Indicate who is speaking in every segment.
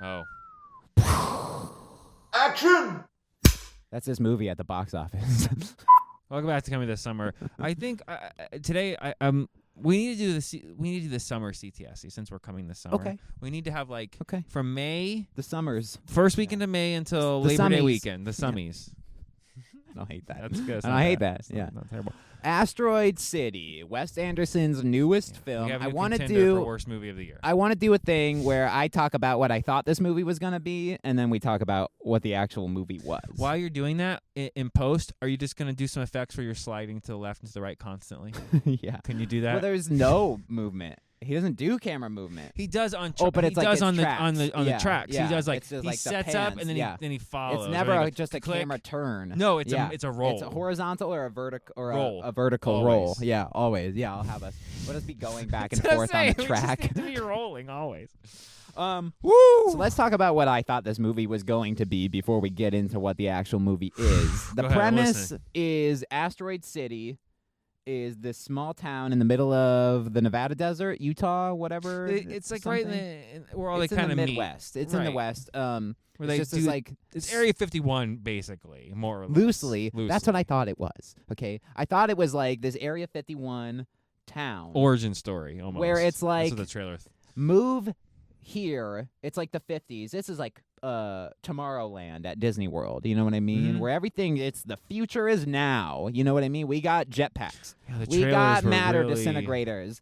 Speaker 1: Oh.
Speaker 2: Action!
Speaker 3: That's this movie at the box office.
Speaker 1: Welcome back to Coming This Summer. I think today we need to do the summer CTSC since we're coming this summer.
Speaker 3: Okay.
Speaker 1: We need to have like
Speaker 3: Okay.
Speaker 1: from May,
Speaker 3: The summers.
Speaker 1: first weekend of May until
Speaker 3: The
Speaker 1: Labor Day
Speaker 3: summies.
Speaker 1: weekend, the summies.
Speaker 3: I hate that.
Speaker 1: That's good. It's
Speaker 3: And
Speaker 1: not
Speaker 3: I hate
Speaker 1: bad.
Speaker 3: that.
Speaker 1: It's
Speaker 3: Yeah.
Speaker 1: not terrible.
Speaker 3: Asteroid City, Wes Anderson's newest
Speaker 1: We
Speaker 3: film.
Speaker 1: have a
Speaker 3: I want to
Speaker 1: contender for
Speaker 3: do.
Speaker 1: worst movie of the year.
Speaker 3: I want to do a thing where I talk about what I thought this movie was gonna be, and then we talk about what the actual movie was.
Speaker 1: While you're doing that in post, are you just gonna do some effects where you're sliding to the left and to the right constantly?
Speaker 3: Yeah.
Speaker 1: Can you do that?
Speaker 3: Well, there's no movement. He doesn't do camera movement.
Speaker 1: He does on.
Speaker 3: But
Speaker 1: he
Speaker 3: it's like
Speaker 1: does
Speaker 3: it's
Speaker 1: on
Speaker 3: tracks.
Speaker 1: the
Speaker 3: Yeah,
Speaker 1: tracks.
Speaker 3: yeah.
Speaker 1: He does like
Speaker 3: It's just
Speaker 1: he
Speaker 3: like the
Speaker 1: sets up
Speaker 3: pans,
Speaker 1: and then
Speaker 3: yeah.
Speaker 1: he follows.
Speaker 3: It's never
Speaker 1: right?
Speaker 3: just a
Speaker 1: click.
Speaker 3: camera turn.
Speaker 1: No, it's
Speaker 3: yeah.
Speaker 1: a roll.
Speaker 3: It's a horizontal or a vertical or
Speaker 1: Roll.
Speaker 3: a vertical
Speaker 1: Always.
Speaker 3: roll. Yeah, always. Yeah, I'll have us. We'll just be going back and
Speaker 1: That's what
Speaker 3: forth
Speaker 1: I'm
Speaker 3: on
Speaker 1: saying.
Speaker 3: the
Speaker 1: We just
Speaker 3: track.
Speaker 1: need to be rolling always.
Speaker 3: Woo! So let's talk about what I thought this movie was going to be before we get into what the actual movie is. The
Speaker 1: Go ahead, I'm
Speaker 3: premise
Speaker 1: listening.
Speaker 3: is Asteroid City is this small town in the middle of the Nevada desert, Utah, whatever.
Speaker 1: It's like right where all
Speaker 3: it's
Speaker 1: they kind
Speaker 3: in
Speaker 1: of
Speaker 3: the Midwest. It's in the
Speaker 1: Right.
Speaker 3: West.
Speaker 1: Where
Speaker 3: It's
Speaker 1: they
Speaker 3: just
Speaker 1: do
Speaker 3: this, like
Speaker 1: It's Area 51, basically, more or less.
Speaker 3: loosely. That's what I thought it was. Okay, I thought it was like this Area 51 town
Speaker 1: Origin story, almost.
Speaker 3: where it's like
Speaker 1: That's what the trailer.
Speaker 3: move here. It's like the 50s. This is like Tomorrowland at Disney World. You know what I mean?
Speaker 1: Mhm.
Speaker 3: Where everything, it's the future is now. You know what I mean? We got jetpacks.
Speaker 1: Yeah, the
Speaker 3: We
Speaker 1: trailers
Speaker 3: got
Speaker 1: were
Speaker 3: matter
Speaker 1: really-
Speaker 3: disintegrators.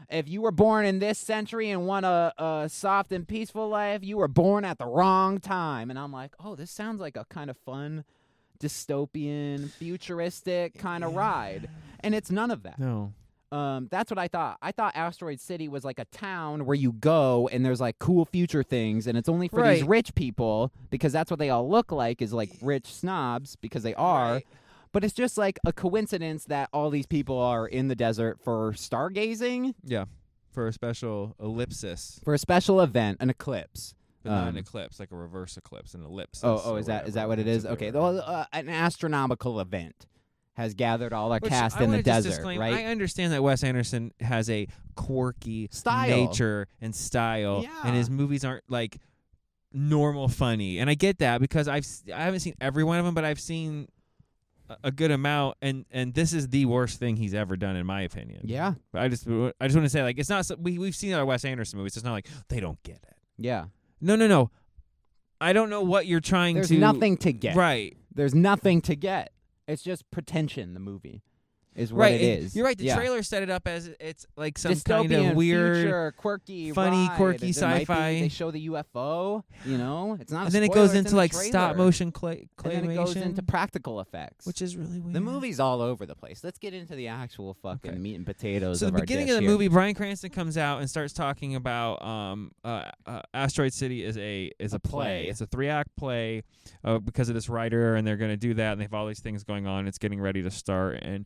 Speaker 3: If you were born in this century and want a soft and peaceful life, you were born at the wrong time. And I'm like, oh, this sounds like a kind of fun, dystopian, futuristic kind of ride. And it's none of that.
Speaker 1: No.
Speaker 3: That's what I thought. I thought Asteroid City was like a town where you go and there's like cool future things, and it's only for these
Speaker 1: Right.
Speaker 3: rich people because that's what they all look like, is like rich snobs because they are.
Speaker 1: Right.
Speaker 3: But it's just like a coincidence that all these people are in the desert for stargazing,
Speaker 1: Yeah. For a special ellipsis.
Speaker 3: for a special event, an eclipse.
Speaker 1: But not an eclipse, like a reverse eclipse, an ellipsis.
Speaker 3: Oh,
Speaker 1: or
Speaker 3: is that
Speaker 1: whatever.
Speaker 3: what it
Speaker 1: That's
Speaker 3: is?
Speaker 1: what they
Speaker 3: Okay,
Speaker 1: were-
Speaker 3: well, an astronomical event has gathered all our
Speaker 1: Which
Speaker 3: cast
Speaker 1: I
Speaker 3: in the
Speaker 1: wanna just
Speaker 3: desert,
Speaker 1: disclaim,
Speaker 3: right?
Speaker 1: I understand that Wes Anderson has a quirky
Speaker 3: Style.
Speaker 1: nature and style,
Speaker 3: Yeah.
Speaker 1: and his movies aren't like normal funny. And I get that because I haven't seen every one of them, but I've seen a good amount, and this is the worst thing he's ever done in my opinion.
Speaker 3: Yeah,
Speaker 1: But I just want to say, like, it's not we've seen other Wes Anderson movies. It's not like they don't get it.
Speaker 3: yeah.
Speaker 1: No. I don't know what you're trying
Speaker 3: There's
Speaker 1: to.
Speaker 3: nothing to get.
Speaker 1: Right.
Speaker 3: There's nothing to get. It's just pretension, the movie, is what
Speaker 1: Right.
Speaker 3: it is.
Speaker 1: You're right. The
Speaker 3: Yeah.
Speaker 1: trailer set it up as it's like some
Speaker 3: Dystopian,
Speaker 1: kind of weird.
Speaker 3: future, quirky,
Speaker 1: funny,
Speaker 3: ride.
Speaker 1: quirky
Speaker 3: There might be-
Speaker 1: sci-fi.
Speaker 3: They show the UFO, you know? It's not
Speaker 1: And
Speaker 3: a
Speaker 1: then it
Speaker 3: spoiler,
Speaker 1: goes
Speaker 3: it's
Speaker 1: into
Speaker 3: in the
Speaker 1: like
Speaker 3: trailer.
Speaker 1: stop motion
Speaker 3: And then it goes
Speaker 1: claymation,
Speaker 3: into practical effects.
Speaker 1: which is really weird.
Speaker 3: the movie's all over the place. Let's get into the actual fucking
Speaker 1: Okay.
Speaker 3: meat and potatoes
Speaker 1: So
Speaker 3: of
Speaker 1: the
Speaker 3: our
Speaker 1: beginning
Speaker 3: dish
Speaker 1: of the
Speaker 3: here.
Speaker 1: movie, Bryan Cranston comes out and starts talking about Asteroid City is a
Speaker 3: A play.
Speaker 1: It's a 3-act play because of this writer, and they're going to do that, and they have all these things going on. It's getting ready to start, and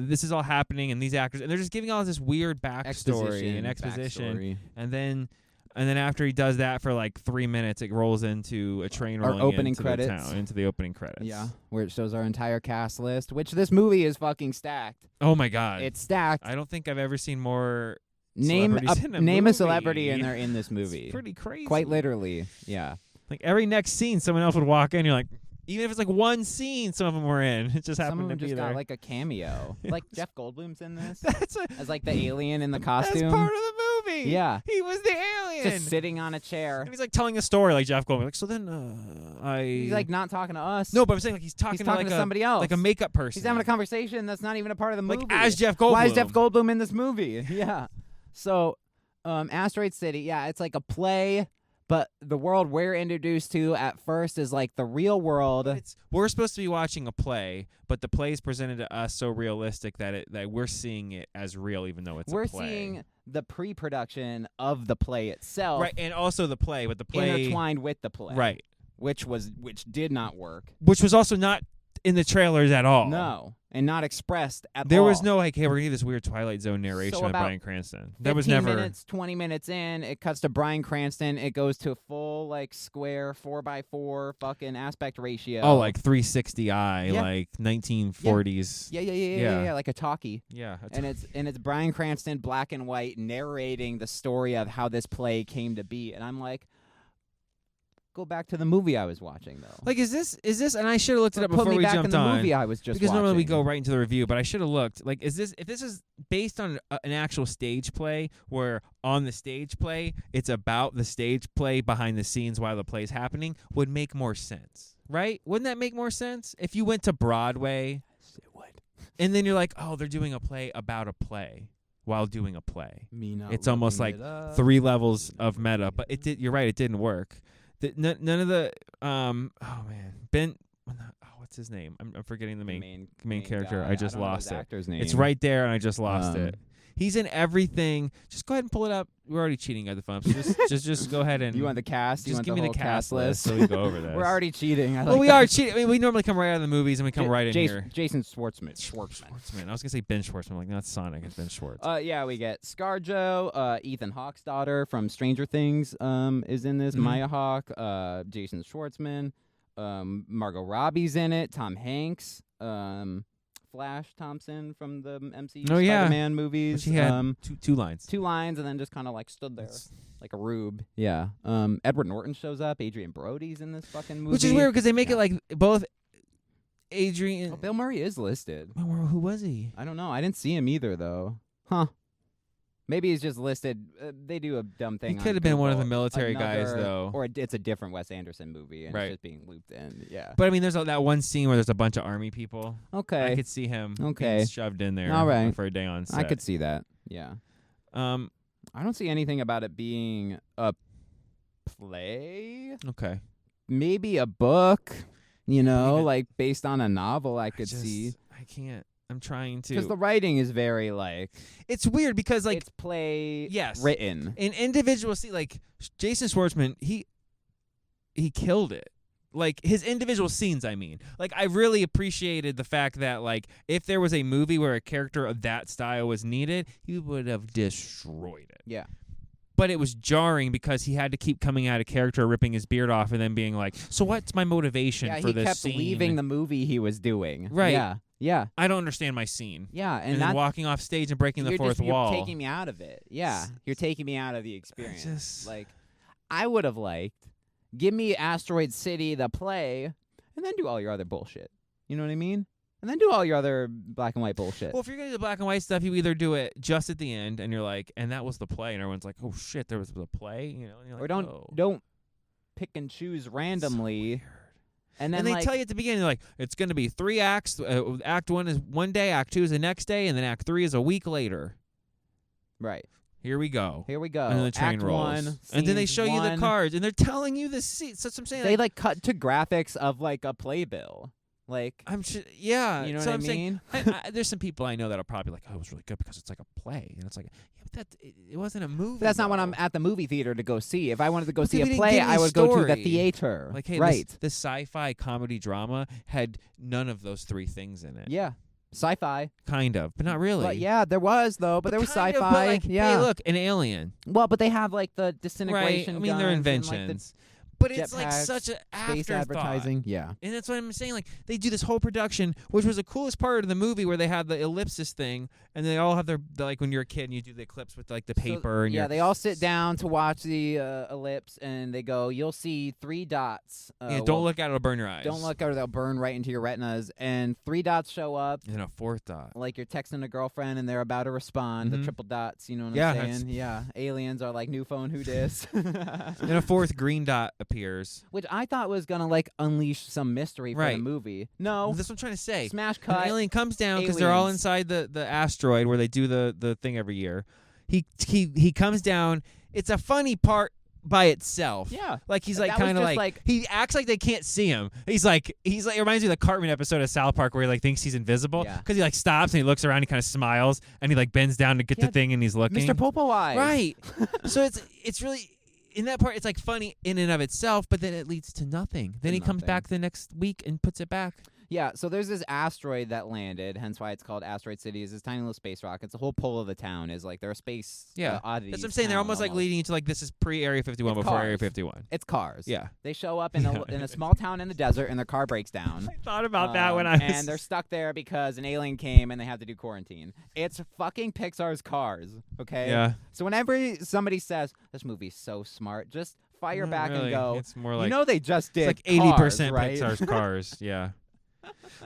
Speaker 1: this is all happening, and these actors, and they're just giving all this weird backstory and exposition,
Speaker 3: backstory.
Speaker 1: and then after he does that for like 3 minutes, it rolls into a train
Speaker 3: Our
Speaker 1: rolling
Speaker 3: opening
Speaker 1: into
Speaker 3: credits.
Speaker 1: the town, into the opening credits.
Speaker 3: Yeah, where it shows our entire cast list, which this movie is fucking stacked.
Speaker 1: Oh my God.
Speaker 3: It's stacked.
Speaker 1: I don't think I've ever seen more.
Speaker 3: Name
Speaker 1: celebrities in a
Speaker 3: name
Speaker 1: movie.
Speaker 3: a celebrity and they're in this movie.
Speaker 1: It's pretty crazy.
Speaker 3: Quite literally, yeah.
Speaker 1: Like every next scene, someone else would walk in. You're like, even if it's like one scene, some of them were in. It just
Speaker 3: Some of
Speaker 1: happened to
Speaker 3: them
Speaker 1: be
Speaker 3: just
Speaker 1: there.
Speaker 3: got like a cameo. Like Jeff Goldblum's in this
Speaker 1: that's
Speaker 3: as like the alien in the
Speaker 1: that's
Speaker 3: costume.
Speaker 1: part of the movie.
Speaker 3: Yeah.
Speaker 1: he was the alien.
Speaker 3: Just sitting on a chair.
Speaker 1: And he's like telling a story like Jeff Goldblum. Like, so then
Speaker 3: He's like not talking to us.
Speaker 1: no, but I'm saying like he's talking,
Speaker 3: he's talking
Speaker 1: like
Speaker 3: to somebody else.
Speaker 1: like a makeup person.
Speaker 3: He's having a conversation that's not even a part of the movie.
Speaker 1: like as Jeff Goldblum.
Speaker 3: Why is Jeff Goldblum in this movie? Yeah. So, Asteroid City, yeah, it's like a play, but the world we're introduced to at first is like the real world.
Speaker 1: We're supposed to be watching a play, but the play is presented to us so realistic that we're seeing it as real, even though it's
Speaker 3: We're
Speaker 1: a play.
Speaker 3: seeing the pre-production of the play itself,
Speaker 1: right, and also the play, but the play
Speaker 3: intertwined with the play,
Speaker 1: right,
Speaker 3: which did not work.
Speaker 1: which was also not in the trailers at all.
Speaker 3: No, and not expressed at all.
Speaker 1: There was no like, hey, we're gonna do this weird Twilight Zone narration
Speaker 3: So
Speaker 1: by
Speaker 3: about
Speaker 1: Bryan Cranston. That was
Speaker 3: 15
Speaker 1: never.
Speaker 3: minutes, 20 minutes in, it cuts to Bryan Cranston. It goes to a full like square 4x4 fucking aspect ratio.
Speaker 1: Oh, like 360i,
Speaker 3: Yeah.
Speaker 1: like 1940s.
Speaker 3: yeah, like a talkie.
Speaker 1: Yeah.
Speaker 3: And it's Bryan Cranston, black and white, narrating the story of how this play came to be. And I'm like, go back to the movie I was watching though.
Speaker 1: Like, is this? And I should have looked it up
Speaker 3: Put
Speaker 1: before
Speaker 3: me
Speaker 1: we
Speaker 3: back
Speaker 1: jumped
Speaker 3: in the
Speaker 1: on.
Speaker 3: movie I was just
Speaker 1: Because
Speaker 3: watching.
Speaker 1: normally we go right into the review, but I should have looked. Like, if this is based on an actual stage play, where on the stage play it's about the stage play behind the scenes while the play's happening, would make more sense, right? Wouldn't that make more sense if you went to Broadway?
Speaker 3: Yes, it would.
Speaker 1: And then you're like, oh, they're doing a play about a play while doing a play. It's almost like 3 levels of meta, but it did. You're right, it didn't work. None of the oh man, Ben. What's his name? I'm forgetting the main character.
Speaker 3: Guy.
Speaker 1: I just
Speaker 3: I don't know
Speaker 1: lost
Speaker 3: his
Speaker 1: it.
Speaker 3: actor's name.
Speaker 1: It's right there, and I just lost it. He's in everything. Just go ahead and pull it up. We're already cheating at the phone. So just go ahead and.
Speaker 3: You want the cast?
Speaker 1: Just
Speaker 3: you want
Speaker 1: give
Speaker 3: the
Speaker 1: me
Speaker 3: whole
Speaker 1: the cast
Speaker 3: list
Speaker 1: so we go over this.
Speaker 3: We're already cheating.
Speaker 1: Well, we are cheating. I mean, we normally come right out of the movies and we come right in here.
Speaker 3: Jason Schwartzman.
Speaker 1: Schwartzman. I was gonna say Ben Schwartzman. I'm like, not Sonic. It's Ben Schwartz.
Speaker 3: Yeah, we get ScarJo, Ethan Hawke's daughter from Stranger Things, is in this.
Speaker 1: Mhm.
Speaker 3: Maya Hawke, Jason Schwartzman, Margot Robbie's in it. Tom Hanks, Flash Thompson from the MCU Spider-Man movies.
Speaker 1: She had two lines.
Speaker 3: 2 lines, and then just kind of like stood there like a rube. Yeah. Edward Norton shows up. Adrian Brody's in this fucking movie.
Speaker 1: Which is weird because they make it like both Adrian.
Speaker 3: Oh, Bill Murray is listed.
Speaker 1: Who was he?
Speaker 3: I don't know. I didn't see him either, though. Huh. Maybe he's just listed. They do a dumb thing.
Speaker 1: He could have been one of the
Speaker 3: Google.
Speaker 1: military guys, though.
Speaker 3: Or it's a different Wes Anderson movie, and
Speaker 1: Right.
Speaker 3: it's just being looped in. Yeah.
Speaker 1: But I mean, there's that one scene where there's a bunch of army people.
Speaker 3: Okay.
Speaker 1: I could see him
Speaker 3: Okay.
Speaker 1: being shoved in there
Speaker 3: All right.
Speaker 1: for a day on set.
Speaker 3: I could see that. Yeah. I don't see anything about it being a play.
Speaker 1: Okay.
Speaker 3: Maybe a book. You know,
Speaker 1: Even-
Speaker 3: like based on a novel. I could see.
Speaker 1: I can't. I'm trying to.
Speaker 3: Because the writing is very like
Speaker 1: It's weird because like
Speaker 3: it's play
Speaker 1: yes.
Speaker 3: written.
Speaker 1: An individual scene, like Jason Schwartzman, he killed it. Like his individual scenes, I mean. Like I really appreciated the fact that like if there was a movie where a character of that style was needed, he would have destroyed it.
Speaker 3: Yeah.
Speaker 1: But it was jarring because he had to keep coming out of character, ripping his beard off, and then being like, "So what's my motivation for this
Speaker 3: kept
Speaker 1: scene?"
Speaker 3: leaving the movie he was doing.
Speaker 1: Right.
Speaker 3: Yeah. Yeah.
Speaker 1: I don't understand my scene.
Speaker 3: Yeah.
Speaker 1: And then walking off stage and breaking the
Speaker 3: you're
Speaker 1: fourth
Speaker 3: just,
Speaker 1: wall.
Speaker 3: You're taking me out of it. Yeah. You're taking me out of the experience.
Speaker 1: Just-
Speaker 3: Like, I would have liked, give me Asteroid City, the play, and then do all your other bullshit. You know what I mean? And then do all your other black and white bullshit.
Speaker 1: Well, if you're going to do the black and white stuff, you either do it just at the end, and you're like, and that was the play, and everyone's like, oh shit, there was the play, you know? And you're like,
Speaker 3: or don't
Speaker 1: oh.
Speaker 3: pick and choose randomly.
Speaker 1: So weird.
Speaker 3: And then
Speaker 1: they
Speaker 3: like,
Speaker 1: tell you at the beginning, like, it's going to be 3 acts. Act 1 is one day, Act 2 is the next day, and then Act 3 is a week later.
Speaker 3: right.
Speaker 1: Here we go.
Speaker 3: Here we go.
Speaker 1: And then the train
Speaker 3: Act
Speaker 1: rolls.
Speaker 3: 1,
Speaker 1: And then they
Speaker 3: scenes
Speaker 1: show you the
Speaker 3: 1.
Speaker 1: cards, and they're telling you the seats. That's what I'm saying.
Speaker 3: They like cut to graphics of like a playbill. Like,
Speaker 1: yeah.
Speaker 3: you know
Speaker 1: so
Speaker 3: what
Speaker 1: I'm
Speaker 3: I
Speaker 1: saying,
Speaker 3: mean?
Speaker 1: there's some people I know that are probably like, oh, it was really good because it's like a play. And it's like, yeah, but it wasn't a movie.
Speaker 3: But that's not what
Speaker 1: though.
Speaker 3: I'm at the movie theater to go see. If I wanted to go see
Speaker 1: Because
Speaker 3: a
Speaker 1: we didn't
Speaker 3: play,
Speaker 1: get any
Speaker 3: I would go to the
Speaker 1: story.
Speaker 3: theater.
Speaker 1: Like, hey,
Speaker 3: right.
Speaker 1: this sci-fi comedy drama had none of those 3 things in it.
Speaker 3: Yeah. Sci-fi.
Speaker 1: Kind of, but not really.
Speaker 3: But yeah, there was though. But there was
Speaker 1: kind of,
Speaker 3: sci-fi.
Speaker 1: but, like,
Speaker 3: yeah.
Speaker 1: Hey, look, an alien.
Speaker 3: Well, but they have like the
Speaker 1: Right.
Speaker 3: disintegration.
Speaker 1: I mean, they're
Speaker 3: guns and,
Speaker 1: inventions. But it's like
Speaker 3: jetpacks,
Speaker 1: such an
Speaker 3: space
Speaker 1: afterthought.
Speaker 3: advertising. Yeah.
Speaker 1: And that's what I'm saying. Like, they do this whole production, which was the coolest part of the movie, where they had the ellipsis thing, and they all have their like when you're a kid and you do the eclipse with like the paper. And
Speaker 3: yeah,
Speaker 1: you're,
Speaker 3: they all sit down to watch the ellipse, and they go, "You'll see 3 dots."
Speaker 1: yeah, don't look at it; it'll burn your eyes.
Speaker 3: Don't look, or they'll burn right into your retinas. And 3 dots show up.
Speaker 1: And a 4th dot.
Speaker 3: Like you're texting a girlfriend and they're about to respond. The
Speaker 1: Mhm.
Speaker 3: triple dots, you know what
Speaker 1: Yeah,
Speaker 3: I'm
Speaker 1: that's-
Speaker 3: saying? Yeah. Aliens are like, new phone, who dis?
Speaker 1: And a 4th green dot appears.
Speaker 3: Which I thought was gonna like unleash some mystery for the
Speaker 1: Right.
Speaker 3: movie. No.
Speaker 1: That's what I'm trying to say.
Speaker 3: Smash
Speaker 1: An
Speaker 3: cut.
Speaker 1: alien comes down because they're all
Speaker 3: aliens.
Speaker 1: inside the asteroid where they do the thing every year. He comes down. It's a funny part by itself.
Speaker 3: Yeah.
Speaker 1: Like he's like
Speaker 3: That was
Speaker 1: kind of
Speaker 3: just,
Speaker 1: like he acts like they can't see him. He's like it reminds me of the Cartman episode of South Park where he like thinks he's invisible
Speaker 3: Yeah.
Speaker 1: because he like stops and he looks around, he kind of smiles and he like bends down to get
Speaker 3: Yeah,
Speaker 1: the thing and he's looking.
Speaker 3: Mr. Popo Eyes.
Speaker 1: Right. So it's really in that part it's like funny in and of itself, but then it leads to nothing. Then he comes
Speaker 3: nothing.
Speaker 1: back the next week and puts it back.
Speaker 3: Yeah, so there's this asteroid that landed, hence why it's called Asteroid City. Is this tiny little space rock. It's the whole pole of the town is like they're a space oddity.
Speaker 1: That's what I'm saying. They're almost like leading into like this is pre-Area 51 before Area 51.
Speaker 3: It's cars.
Speaker 1: Yeah.
Speaker 3: They show up in a small town in the desert and their car breaks down.
Speaker 1: I thought about that when I was...
Speaker 3: And they're stuck there because an alien came and they have to do quarantine. It's fucking Pixar's Cars, okay?
Speaker 1: Yeah.
Speaker 3: So whenever somebody says, this movie's so smart, just fire back and go,
Speaker 1: it's more like,
Speaker 3: they just did
Speaker 1: it's like 80%
Speaker 3: Cars, right?
Speaker 1: Pixar's Cars, yeah.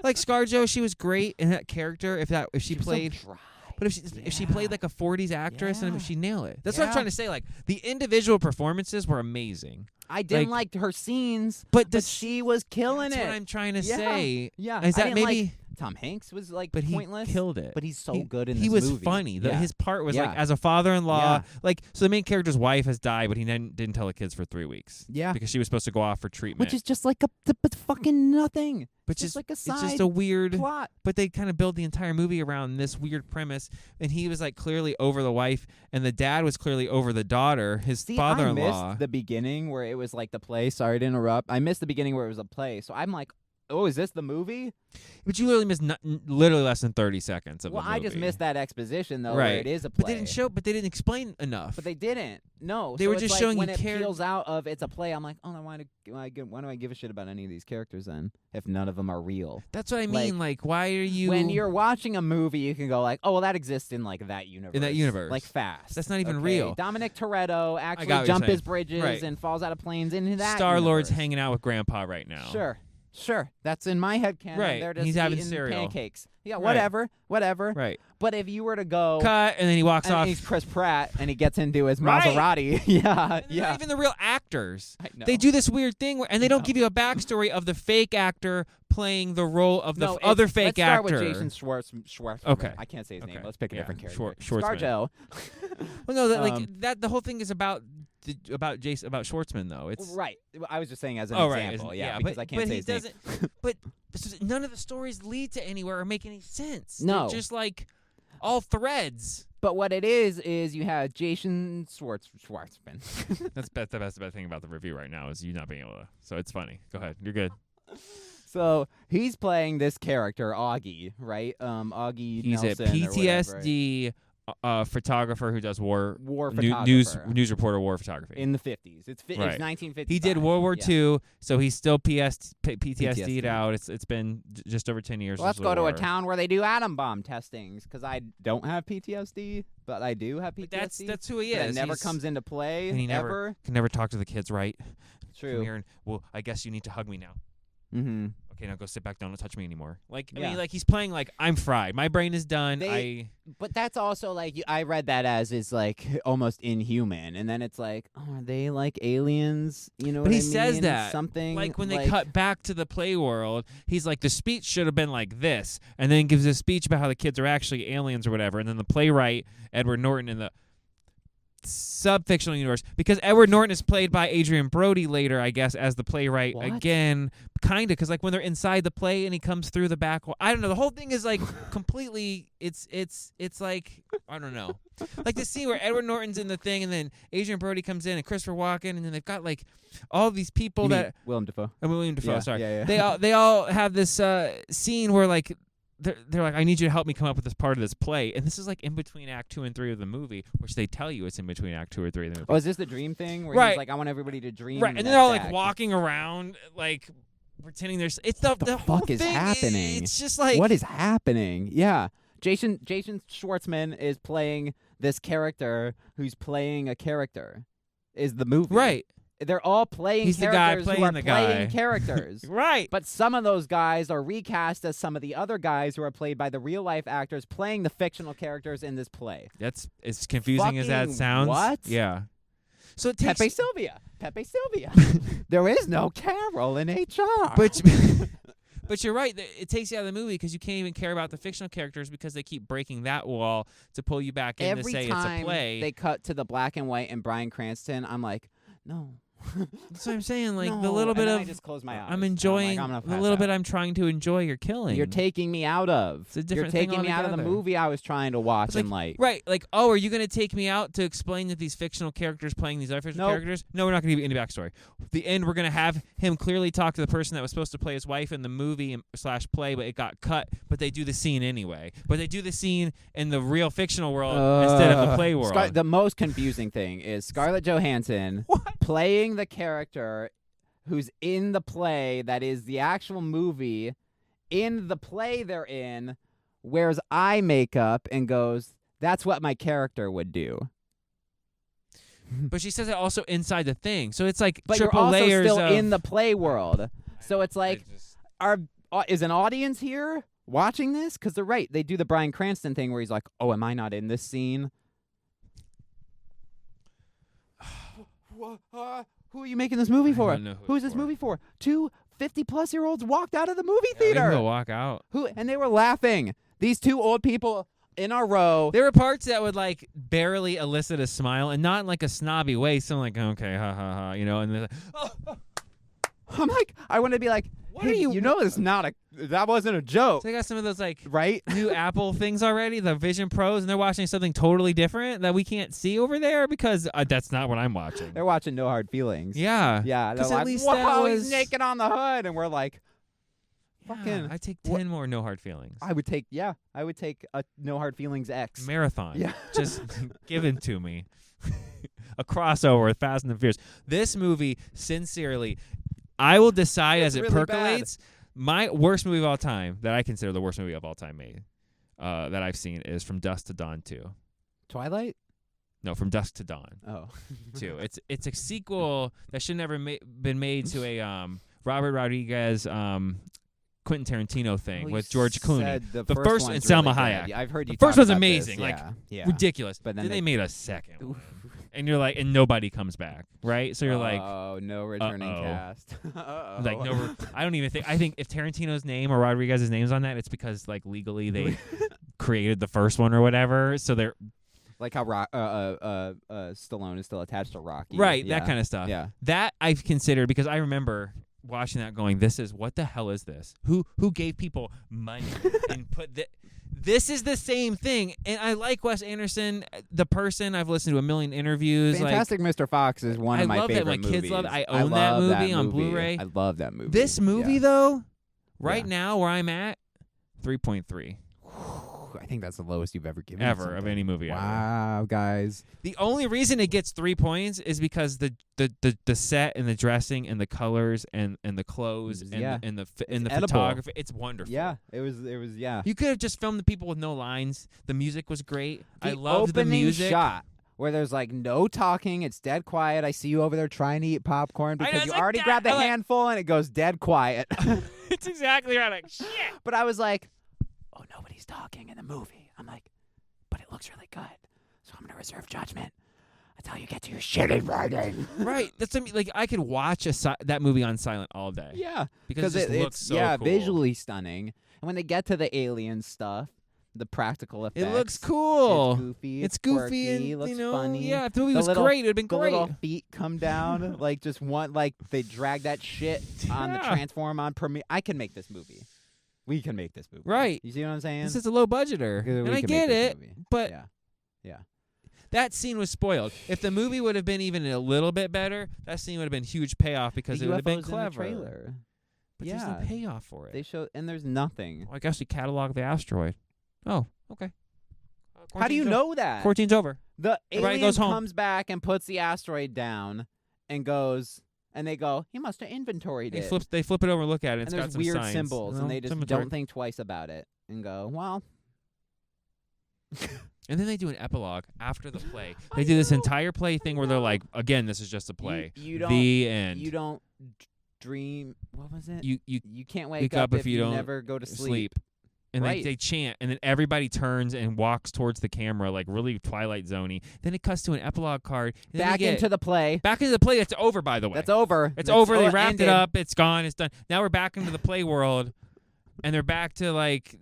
Speaker 1: Like ScarJo, she was great in that character. If she played,
Speaker 3: so dry.
Speaker 1: But if she played like a 40s actress, and if she nailed it. That's what I'm trying to say. Like the individual performances were amazing.
Speaker 3: I didn't like her scenes,
Speaker 1: but
Speaker 3: she was killing it.
Speaker 1: That's what I'm trying to say.
Speaker 3: Yeah,
Speaker 1: is that maybe
Speaker 3: Tom Hanks was like
Speaker 1: but
Speaker 3: pointless?
Speaker 1: He killed it.
Speaker 3: But he's so good in this
Speaker 1: movie. He was
Speaker 3: movie.
Speaker 1: funny. His part was like as a father-in-law. Like so, the main character's wife has died, but he didn't tell the kids for 3 weeks.
Speaker 3: Yeah,
Speaker 1: because she was supposed to go off for treatment,
Speaker 3: which is just like but fucking nothing.
Speaker 1: But
Speaker 3: just like a side
Speaker 1: it's just a weird
Speaker 3: plot.
Speaker 1: But they kind of build the entire movie around this weird premise, and he was like clearly over the wife, and the dad was clearly over the daughter, his father-in-law.
Speaker 3: I missed the beginning where it was like the play. Sorry to interrupt. I missed the beginning where it was a play. So I'm like, oh, is this the movie?
Speaker 1: But you literally missed literally less than 30 seconds of the movie.
Speaker 3: Well, I just missed that exposition though, where it is a play.
Speaker 1: But they didn't explain enough.
Speaker 3: But they didn't. No,
Speaker 1: they were just
Speaker 3: like
Speaker 1: showing
Speaker 3: when
Speaker 1: you
Speaker 3: it peels out of it's a play. I'm like, oh, then why do I give a shit about any of these characters then? If none of them are real.
Speaker 1: That's what I mean. Like, why are you?
Speaker 3: When you're watching a movie, you can go like, oh, well, that exists in like that universe.
Speaker 1: In that universe,
Speaker 3: like Fast.
Speaker 1: That's not even real.
Speaker 3: Dominic Toretto actually jumps his bridges and falls out of planes into that.
Speaker 1: Star-Lord's hanging out with Grandpa right now.
Speaker 3: Sure, that's in my head canon.
Speaker 1: Right,
Speaker 3: they're just
Speaker 1: he's having
Speaker 3: eating
Speaker 1: cereal,
Speaker 3: pancakes. Yeah, whatever.
Speaker 1: Right.
Speaker 3: But if you were to go
Speaker 1: cut, and then he walks off.
Speaker 3: He's Chris Pratt, and he gets into his Maserati. Yeah.
Speaker 1: Not even the real actors.
Speaker 3: I know.
Speaker 1: They do this weird thing, and they don't give you a backstory of the fake actor playing the role of the other fake actor.
Speaker 3: Let's start with Jason Schwartzman.
Speaker 1: Okay.
Speaker 3: I can't say his name. Let's pick a different character.
Speaker 1: ScarJo. Well, no, that the whole thing is about Schwartzman though. It's
Speaker 3: right. I was just saying as an example.
Speaker 1: Yeah,
Speaker 3: because I can't say his name.
Speaker 1: But none of the stories lead to anywhere or make any sense.
Speaker 3: No,
Speaker 1: they're just like all threads.
Speaker 3: But what it is you have Jason Schwartzman.
Speaker 1: That's the best thing about the review right now is you not being able to. So it's funny. Go ahead. You're good.
Speaker 3: So he's playing this character, Augie, right? Augie
Speaker 1: He's
Speaker 3: Nelson
Speaker 1: a PTSD photographer who does war
Speaker 3: photographer.
Speaker 1: news reporter war photography
Speaker 3: in the 50s. It's 1955.
Speaker 1: He did World War II, so he's still PTSD'd out. It's been just over 10 years.
Speaker 3: Well, let's go to a town where they do atom bomb testings because I don't have PTSD, but I do have PTSD.
Speaker 1: But that's who he is.
Speaker 3: It never comes into play.
Speaker 1: And he can never talk to the kids right.
Speaker 3: True.
Speaker 1: Well, I guess you need to hug me now.
Speaker 3: Mm-hmm.
Speaker 1: Okay, now go sit back down. Don't touch me anymore. I mean, like he's playing like I'm fried. My brain is done.
Speaker 3: But that's also like I read that as is like almost inhuman, and then it's like, oh, are they like aliens? You know?
Speaker 1: But
Speaker 3: what
Speaker 1: he
Speaker 3: I mean?
Speaker 1: says that
Speaker 3: something
Speaker 1: like when they cut back to the play world, he's like the speech should have been like this, and then gives a speech about how the kids are actually aliens or whatever, and then the playwright Edward Norton in the sub-fictional universe, because Edward Norton is played by Adrian Brody later, I guess, as the playwright again, kind of, because like when they're inside the play and he comes through the back wall, I don't know, the whole thing is like completely, it's like, I don't know, like this scene where Edward Norton's in the thing and then Adrian Brody comes in and Christopher Walken, and then they've got like all these people
Speaker 3: William Dafoe.
Speaker 1: William Dafoe, sorry.
Speaker 3: Yeah.
Speaker 1: They all have this scene where like they're like, I need you to help me come up with this part of this play. And this is like in between Act 2 and 3 of the movie, which they tell you it's in between Act 2 or 3 of the movie.
Speaker 3: Oh, is this the dream thing? Where he's like, I want everybody to dream.
Speaker 1: Right, and they're all like walking around, like pretending there's. It's the
Speaker 3: fuck is happening?
Speaker 1: It's just like.
Speaker 3: What is happening? Yeah. Jason Schwartzman is playing this character who's playing a character. Is the movie.
Speaker 1: Right.
Speaker 3: They're all playing
Speaker 1: He's
Speaker 3: characters
Speaker 1: the guy playing
Speaker 3: who are
Speaker 1: the
Speaker 3: playing
Speaker 1: guy.
Speaker 3: characters.
Speaker 1: Right.
Speaker 3: But some of those guys are recast as some of the other guys who are played by the real-life actors playing the fictional characters in this play.
Speaker 1: That's as confusing as that sounds.
Speaker 3: What?
Speaker 1: Yeah. So it takes...
Speaker 3: Pepe Sylvia. There is no Carol in HR.
Speaker 1: But you're right. It takes you out of the movie because you can't even care about the fictional characters because they keep breaking that wall to pull you back in to say it's a play.
Speaker 3: Every time they cut to the black and white and Bryan Cranston, I'm like, no.
Speaker 1: That's what I'm saying. Like
Speaker 3: No,
Speaker 1: the little bit of
Speaker 3: I just close my eyes.
Speaker 1: I'm enjoying the little bit I'm trying to enjoy. You're killing.
Speaker 3: You're taking me out of.
Speaker 1: It's a different
Speaker 3: You're
Speaker 1: thing
Speaker 3: taking me out of the
Speaker 1: altogether.
Speaker 3: movie I was trying to watch
Speaker 1: Like,
Speaker 3: and like.
Speaker 1: Right, like, oh, are you going to take me out to explain that these fictional characters playing these other fictional characters? No, we're not going to give you any backstory. The end, we're going to have him clearly talk to the person that was supposed to play his wife in the movie / play, but it got cut. But they do the scene anyway. But they do the scene in the real fictional world instead of the play world.
Speaker 3: The most confusing thing is Scarlett Johansson playing the character who's in the play that is the actual movie. In the play they're in, wears eye makeup and goes, "That's what my character would do."
Speaker 1: But she says it also inside the thing, so it's like
Speaker 3: but
Speaker 1: triple
Speaker 3: you're also
Speaker 1: layers
Speaker 3: still
Speaker 1: of
Speaker 3: in the play world. So it's like, is an audience here watching this? Because they're right. They do the Bryan Cranston thing where he's like, "Oh, am I not in this scene?" Who are you making this movie for? Who is this movie for? 2 50-plus-year-olds walked out of the movie theater.
Speaker 1: They walk out.
Speaker 3: And they were laughing. These 2 old people in a row.
Speaker 1: There were parts that would like barely elicit a smile, and not in like a snobby way. So I'm like, okay, ha ha ha, you know. And they're like, oh.
Speaker 3: I'm like, I want to be like,
Speaker 1: what
Speaker 3: hey,
Speaker 1: are you?
Speaker 3: You know, that wasn't a joke.
Speaker 1: So they got some of those like
Speaker 3: right
Speaker 1: new Apple things already, the Vision Pros, and they're watching something totally different that we can't see over there because that's not what I'm watching.
Speaker 3: They're watching No Hard Feelings.
Speaker 1: Yeah.
Speaker 3: Yeah. They're
Speaker 1: at
Speaker 3: like,
Speaker 1: least
Speaker 3: whoa, he's naked on the hood, and we're like, fucking.
Speaker 1: I take 10 more No Hard Feelings.
Speaker 3: I would take a No Hard Feelings X
Speaker 1: marathon.
Speaker 3: Yeah.
Speaker 1: Just given to me. A crossover with Fast and the Furious. This movie, sincerely, I will decide as it
Speaker 3: really
Speaker 1: percolates. My worst movie of all time, that I consider the worst movie of all time made, that I've seen, is From Dusk to Dawn 2.
Speaker 3: Twilight?
Speaker 1: No, From Dusk to Dawn.
Speaker 3: Oh.
Speaker 1: 2. It's a sequel that should never been made to a Robert Rodriguez Quentin Tarantino thing with George Clooney.
Speaker 3: The first
Speaker 1: and Selma
Speaker 3: really
Speaker 1: Hayek.
Speaker 3: good. I've heard you.
Speaker 1: The first
Speaker 3: talk
Speaker 1: one's
Speaker 3: about
Speaker 1: amazing,
Speaker 3: this.
Speaker 1: like
Speaker 3: yeah.
Speaker 1: ridiculous.
Speaker 3: But
Speaker 1: then they made a second one. And you're like, and nobody comes back, right? So you're like,
Speaker 3: oh, no returning cast.
Speaker 1: Like no, I don't even think. I think if Tarantino's name or Rodriguez's name's on that, it's because like legally they created the first one or whatever. So they're
Speaker 3: like how Stallone is still attached to Rocky,
Speaker 1: right?
Speaker 3: Yeah.
Speaker 1: That kind of stuff.
Speaker 3: Yeah,
Speaker 1: that I've considered because I remember watching that, going, "This is what the hell is this? Who gave people money and put the." This is the same thing, and I like Wes Anderson, the person. I've listened to a million interviews.
Speaker 3: Fantastic Mr. Fox is one of my favorite movies.
Speaker 1: I love that. My kids love it. I own that movie on Blu-ray.
Speaker 3: I love that movie.
Speaker 1: This movie, though, now where I'm at, 3.3.
Speaker 3: I think that's the lowest you've ever given
Speaker 1: ever of any movie.
Speaker 3: Wow, guys!
Speaker 1: The only reason it gets 3 points is because the set and the dressing and the colors and the clothes and the photography. It's wonderful.
Speaker 3: Yeah, it was. Yeah,
Speaker 1: you could have just filmed the people with no lines. The music was great. I loved
Speaker 3: the
Speaker 1: music.
Speaker 3: Shot where there's like no talking, it's dead quiet. I see you over there trying to eat popcorn because you already grabbed the handful and it goes dead quiet.
Speaker 1: It's exactly right. Like shit.
Speaker 3: But I was like, oh, nobody's talking in the movie. I'm like, but it looks really good, so I'm gonna reserve judgment until you get to your shitty writing.
Speaker 1: Right. That's like I could watch that movie on silent all day.
Speaker 3: Yeah,
Speaker 1: because it looks so cool.
Speaker 3: Visually stunning. And when they get to the alien stuff, the practical effects,
Speaker 1: it looks cool.
Speaker 3: It's goofy,
Speaker 1: and
Speaker 3: looks
Speaker 1: you know,
Speaker 3: funny.
Speaker 1: Yeah, if the movie was great, it'd been great.
Speaker 3: The little feet come down, like just one, like they drag that shit on the transform on Premiere. I can make this movie. We can make this movie.
Speaker 1: Right.
Speaker 3: You see what I'm saying?
Speaker 1: This is a low budgeter. And I get it, but
Speaker 3: yeah.
Speaker 1: That scene was spoiled. If the movie would have been even a little bit better, that scene would have been huge payoff because it would have been clever.
Speaker 3: In the trailer.
Speaker 1: But there's no payoff for it.
Speaker 3: They show, and there's nothing.
Speaker 1: Well, I guess we catalog the asteroid. Oh, okay.
Speaker 3: How do you know that?
Speaker 1: Quarantine's over.
Speaker 3: The
Speaker 1: Everybody
Speaker 3: alien
Speaker 1: goes home.
Speaker 3: comes back and puts the asteroid down and goes, and they go, he must have inventoried it.
Speaker 1: They flip it over and look at it.
Speaker 3: And
Speaker 1: It's
Speaker 3: there's
Speaker 1: got some
Speaker 3: weird
Speaker 1: signs.
Speaker 3: symbols,
Speaker 1: No,
Speaker 3: and they just
Speaker 1: inventory.
Speaker 3: don't think twice about it and go, well.
Speaker 1: And then they do an epilogue after the play. They do this entire play thing where they're like, again, this is just a play. The end.
Speaker 3: You don't dream. What was it?
Speaker 1: You
Speaker 3: can't wake up if you don't
Speaker 1: never
Speaker 3: go to sleep.
Speaker 1: And they chant, and then everybody turns and walks towards the camera, like really Twilight Zone-y. Then it cuts to an epilogue card.
Speaker 3: Back into the play.
Speaker 1: Back into the play. That's over, by the way.
Speaker 3: That's over.
Speaker 1: It's over. They wrapped it up. It's gone. It's done. Now we're back into the play world, and they're back to like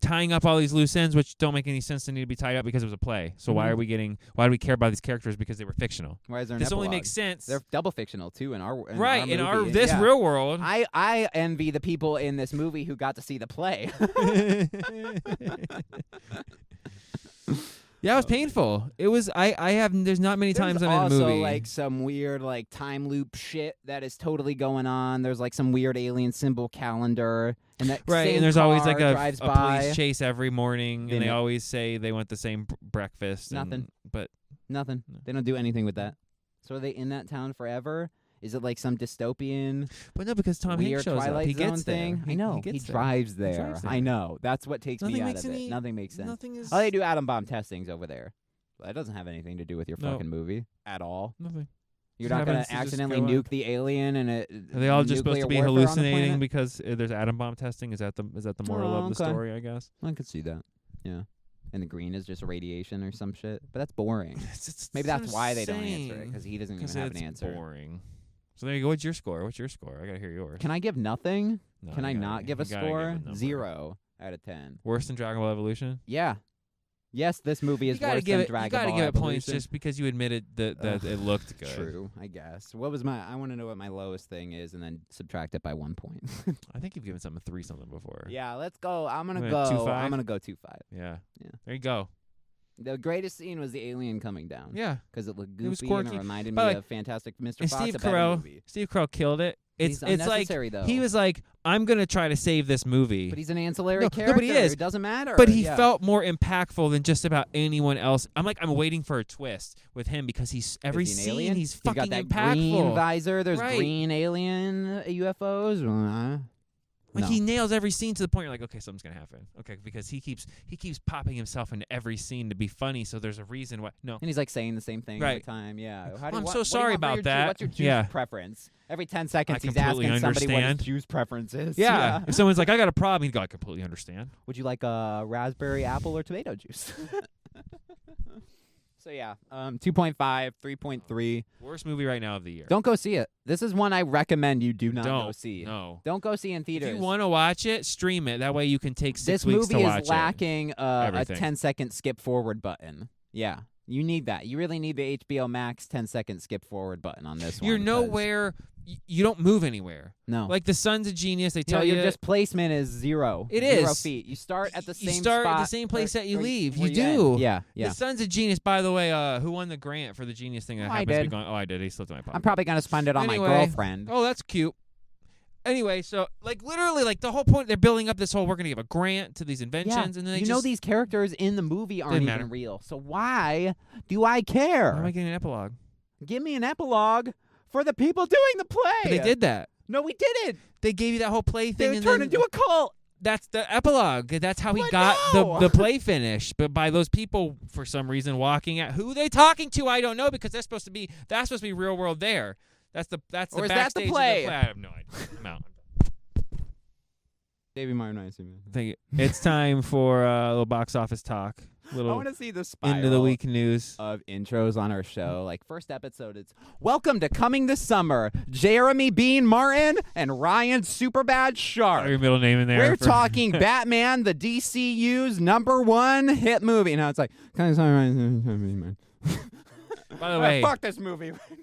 Speaker 1: tying up all these loose ends, which don't make any sense to need to be tied up because it was a play. So why do we care about these characters because they were fictional?
Speaker 3: Why is there an
Speaker 1: This
Speaker 3: epilogue?
Speaker 1: only makes sense.
Speaker 3: They're double fictional too in our
Speaker 1: in this real world.
Speaker 3: I envy the people in this movie who got to see the play.
Speaker 1: Yeah, it was painful. It was. There's not many times I'm in a movie.
Speaker 3: There's also like some weird like time loop shit that is totally going on. There's like some weird alien symbol calendar, and that
Speaker 1: right.
Speaker 3: same
Speaker 1: And there's
Speaker 3: car
Speaker 1: always like a
Speaker 3: drives by.
Speaker 1: police chase every morning, and they always say they want the same breakfast.
Speaker 3: Nothing.
Speaker 1: But
Speaker 3: nothing.
Speaker 1: No.
Speaker 3: They don't do anything with that. So are they in that town forever? Is it like some dystopian?
Speaker 1: But no, because Tom Hanks
Speaker 3: weird
Speaker 1: shows
Speaker 3: Twilight
Speaker 1: up. He
Speaker 3: Zone
Speaker 1: gets
Speaker 3: thing.
Speaker 1: there.
Speaker 3: I know.
Speaker 1: He
Speaker 3: drives there. I know. That's what takes me out of it. Nothing makes sense.
Speaker 1: Nothing is.
Speaker 3: Oh, they do atom bomb testings over there. That doesn't have anything to do with your
Speaker 1: No.
Speaker 3: fucking movie at all.
Speaker 1: Nothing.
Speaker 3: You're
Speaker 1: Just
Speaker 3: not going
Speaker 1: happens
Speaker 3: to
Speaker 1: to just
Speaker 3: accidentally
Speaker 1: go
Speaker 3: nuke
Speaker 1: up.
Speaker 3: the alien and
Speaker 1: Are they all just supposed to be hallucinating
Speaker 3: planet?
Speaker 1: because there's atom bomb testing? Is that the moral of the
Speaker 3: okay.
Speaker 1: story? I guess.
Speaker 3: I could see that. Yeah. And the green is just radiation or some shit. But that's boring.
Speaker 1: It's
Speaker 3: Maybe that's why they don't answer it,
Speaker 1: insane.
Speaker 3: because he doesn't even
Speaker 1: 'Cause
Speaker 3: have an
Speaker 1: it's
Speaker 3: answer.
Speaker 1: boring. So there you go. What's your score? I gotta hear yours.
Speaker 3: Can I give nothing?
Speaker 1: No,
Speaker 3: Can I
Speaker 1: you
Speaker 3: not
Speaker 1: gotta-
Speaker 3: give a
Speaker 1: you gotta
Speaker 3: score?
Speaker 1: give a number.
Speaker 3: 0 out of 10.
Speaker 1: Worse than Dragon Ball Evolution?
Speaker 3: Yeah. Yes, this movie is
Speaker 1: You gotta
Speaker 3: worse
Speaker 1: give
Speaker 3: than
Speaker 1: it.
Speaker 3: Dragon
Speaker 1: You gotta
Speaker 3: Ball
Speaker 1: give it points
Speaker 3: Evolution.
Speaker 1: just because you admitted that it looked good.
Speaker 3: True, I guess. What was my? I want to know what my lowest thing is, and then subtract it by 1 point.
Speaker 1: I think you've given something 3 something before.
Speaker 3: Yeah, let's go. I'm gonna
Speaker 1: Wait,
Speaker 3: go.
Speaker 1: 2.5?
Speaker 3: I'm gonna go 2.5.
Speaker 1: Yeah.
Speaker 3: Yeah.
Speaker 1: There you go.
Speaker 3: The greatest scene was the alien coming down.
Speaker 1: Yeah.
Speaker 3: because it looked
Speaker 1: It was
Speaker 3: goofy and it
Speaker 1: quirky.
Speaker 3: reminded
Speaker 1: By the
Speaker 3: me
Speaker 1: way,
Speaker 3: of Fantastic Mr.
Speaker 1: And
Speaker 3: Fox.
Speaker 1: Steve
Speaker 3: a better
Speaker 1: Carell.
Speaker 3: movie.
Speaker 1: Steve Carell killed it.
Speaker 3: He's
Speaker 1: It's like
Speaker 3: unnecessary, though.
Speaker 1: he was like, I'm gonna try to save this movie.
Speaker 3: But he's an ancillary
Speaker 1: No,
Speaker 3: character.
Speaker 1: but he is.
Speaker 3: It doesn't matter.
Speaker 1: But he
Speaker 3: Yeah.
Speaker 1: felt more impactful than just about anyone else. I'm waiting for a twist with him because he's every
Speaker 3: Is he an
Speaker 1: scene
Speaker 3: alien?
Speaker 1: he's
Speaker 3: He's
Speaker 1: fucking
Speaker 3: got that
Speaker 1: impactful.
Speaker 3: green visor. There's
Speaker 1: Right.
Speaker 3: green alien UFOs.
Speaker 1: Like
Speaker 3: No.
Speaker 1: he nails every scene to the point you're like, okay, something's gonna happen. Okay, because he keeps popping himself into every scene to be funny. So there's a reason why. No,
Speaker 3: And he's like saying the same thing every
Speaker 1: Right.
Speaker 3: time. Yeah.
Speaker 1: I'm so sorry about that.
Speaker 3: What's your juice
Speaker 1: Yeah.
Speaker 3: preference? Every 10 seconds,
Speaker 1: I
Speaker 3: he's
Speaker 1: completely
Speaker 3: asking somebody what
Speaker 1: understand.
Speaker 3: his juice preference is.
Speaker 1: yeah. If someone's like, I got a problem, he'd go, I completely understand.
Speaker 3: Would you like a raspberry, apple, or tomato juice? So yeah, 2.5, 3.3.
Speaker 1: Worst movie right now of the year.
Speaker 3: Don't go see it. This is one I recommend you do not go
Speaker 1: Don't.
Speaker 3: see.
Speaker 1: No.
Speaker 3: Don't go see in theaters.
Speaker 1: If you want to watch it, stream it. That way you can take 6
Speaker 3: this
Speaker 1: weeks to
Speaker 3: movie
Speaker 1: watch
Speaker 3: is lacking a
Speaker 1: Everything.
Speaker 3: 10-second skip forward button. Yeah. You need that. You really need the HBO Max 10-second skip forward button on this
Speaker 1: it. You're
Speaker 3: one. because-
Speaker 1: nowhere. You don't move anywhere.
Speaker 3: No.
Speaker 1: Like the Sons of Genius, they
Speaker 3: you know,
Speaker 1: tell
Speaker 3: your displacement is 0.
Speaker 1: It
Speaker 3: 0
Speaker 1: is.
Speaker 3: feet. You start at the
Speaker 1: You
Speaker 3: same
Speaker 1: start at
Speaker 3: spot.
Speaker 1: the same place that you
Speaker 3: or
Speaker 1: leave.
Speaker 3: where
Speaker 1: You
Speaker 3: end.
Speaker 1: do.
Speaker 3: Yeah. Yeah.
Speaker 1: The Sons of Genius, by the way, who won the grant for the Genius thing that
Speaker 3: I
Speaker 1: happens to be
Speaker 3: did.
Speaker 1: going? Oh, I did. He slipped in my pocket.
Speaker 3: I'm probably gonna spend it on
Speaker 1: Anyway.
Speaker 3: my girlfriend.
Speaker 1: Oh, that's cute. Anyway, so like literally, like the whole point, they're building up this whole. We're gonna give a grant to these inventions, and then they
Speaker 3: you
Speaker 1: just,
Speaker 3: know these characters in the movie aren't
Speaker 1: Didn't
Speaker 3: even
Speaker 1: matter.
Speaker 3: real. So why do I care?
Speaker 1: Why am I getting an epilogue?
Speaker 3: Give me an epilogue for the people doing the play.
Speaker 1: But they did that.
Speaker 3: No, we didn't.
Speaker 1: They gave you that whole play thing,
Speaker 3: They
Speaker 1: and
Speaker 3: turned
Speaker 1: then
Speaker 3: into a cult.
Speaker 1: that's the epilogue. That's how he
Speaker 3: But
Speaker 1: got
Speaker 3: no!
Speaker 1: the play finished. But by those people, for some reason, walking at who they talking to, I don't know, because that's supposed to be real world there. That's the
Speaker 3: Or is that the
Speaker 1: backstage of
Speaker 3: play?
Speaker 1: I have no idea. I'm out.
Speaker 3: Davey Meyer, nice man.
Speaker 1: Thank you. It's time for a little box office talk.
Speaker 3: I
Speaker 1: Little
Speaker 3: want to see the spiral
Speaker 1: end of the week news.
Speaker 3: of intros on our show. Like first episode, it's welcome to coming this summer, Jeremy Bean Martin and Ryan Superbad Sharp.
Speaker 1: Your middle name in there.
Speaker 3: We're talking Batman, the DCU's #1 hit movie. Now it's like,
Speaker 1: By the way,
Speaker 3: fuck this movie.